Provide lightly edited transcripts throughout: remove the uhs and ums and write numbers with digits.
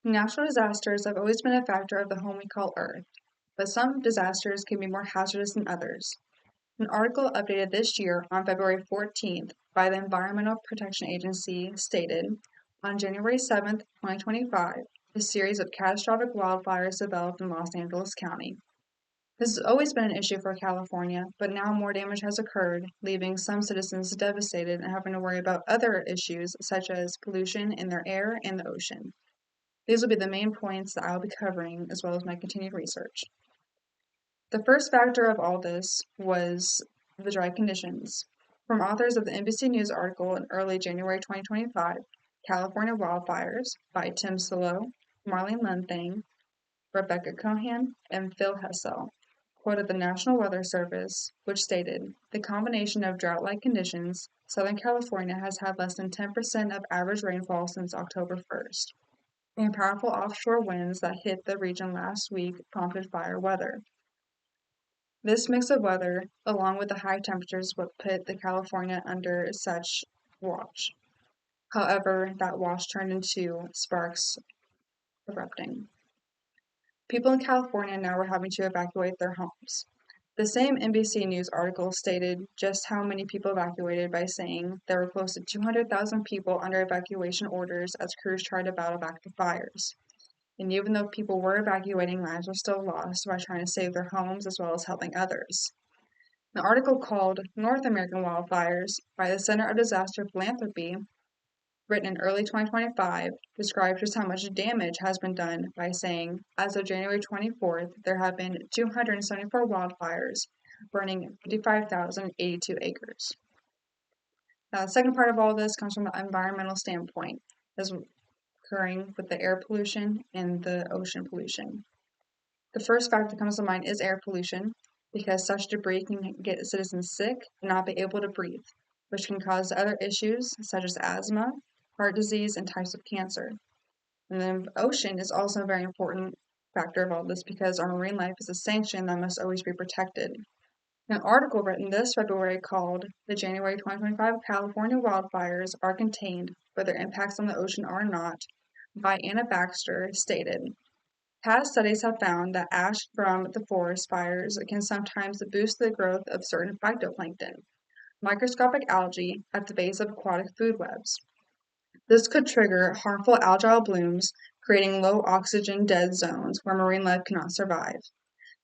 Natural disasters have always been a factor of the home we call Earth, but some disasters can be more hazardous than others. An article updated this year on February 14th by the Environmental Protection Agency stated, on January 7th, 2025, a series of catastrophic wildfires developed in Los Angeles County. This has always been an issue for California, but now more damage has occurred, leaving some citizens devastated and having to worry about other issues such as pollution in their air and the ocean. These will be the main points that I will be covering, as well as my continued research. The first factor of all this was the dry conditions. From authors of the NBC News article in early January 2025, California Wildfires by Tim Silo, Marlene Lenthang, Rebecca Cohan, and Phil Hessel, quoted the National Weather Service, which stated, the combination of drought-like conditions, Southern California has had less than 10% of average rainfall since October 1st. And powerful offshore winds that hit the region last week prompted fire weather. This mix of weather, along with the high temperatures, would put the California under such watch. However, that watch turned into sparks erupting. People in California now were having to evacuate their homes. The same NBC News article stated just how many people evacuated by saying there were close to 200,000 people under evacuation orders as crews tried to battle back the fires. And even though people were evacuating, lives were still lost by trying to save their homes as well as helping others. An article called North American Wildfires by the Center of Disaster Philanthropy, written in early 2025, described just how much damage has been done by saying, as of January 24th, there have been 274 wildfires, burning 55,082 acres. Now, the second part of all this comes from the environmental standpoint, as occurring with the air pollution and the ocean pollution. The first factor that comes to mind is air pollution, because such debris can get citizens sick and not be able to breathe, which can cause other issues such as asthma, heart disease, and types of cancer. And then ocean is also a very important factor of all this because our marine life is a sanction that must always be protected. An article written this February called The January 2025 California Wildfires Are Contained, but Their Impacts on the Ocean Are Not, by Anna Baxter, stated, past studies have found that ash from the forest fires can sometimes boost the growth of certain phytoplankton, microscopic algae at the base of aquatic food webs. This could trigger harmful algal blooms, creating low oxygen dead zones where marine life cannot survive.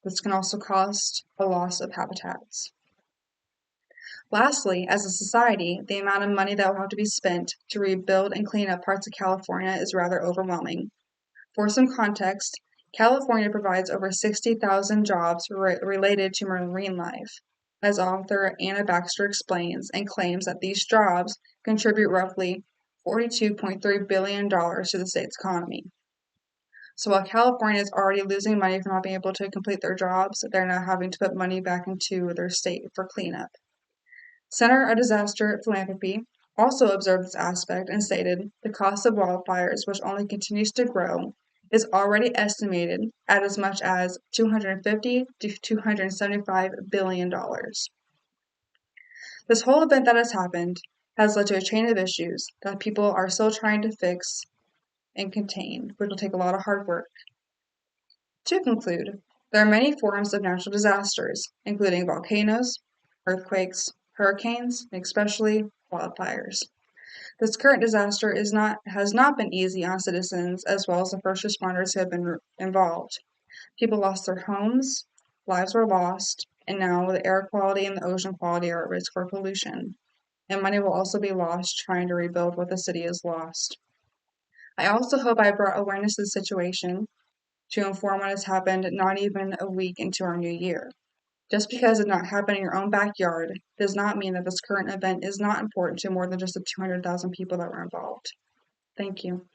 This can also cause a loss of habitats. Lastly, as a society, the amount of money that will have to be spent to rebuild and clean up parts of California is rather overwhelming. For some context, California provides over 60,000 jobs related to marine life, as author Anna Baxter explains, and claims that these jobs contribute roughly $42.3 billion to the state's economy. So while California is already losing money for not being able to complete their jobs, they're now having to put money back into their state for cleanup. Center of Disaster Philanthropy also observed this aspect and stated the cost of wildfires, which only continues to grow, is already estimated at as much as $250 to $275 billion. This whole event that has happened has led to a chain of issues that people are still trying to fix and contain, which will take a lot of hard work. To conclude, there are many forms of natural disasters, including volcanoes, earthquakes, hurricanes, and especially wildfires. This current disaster has not been easy on citizens as well as the first responders who have been involved. People lost their homes, lives were lost, and now the air quality and the ocean quality are at risk for pollution. And money will also be lost trying to rebuild what the city has lost. I also hope I brought awareness to the situation to inform what has happened not even a week into our new year. Just because it did not happen in your own backyard does not mean that this current event is not important to more than just the 200,000 people that were involved. Thank you.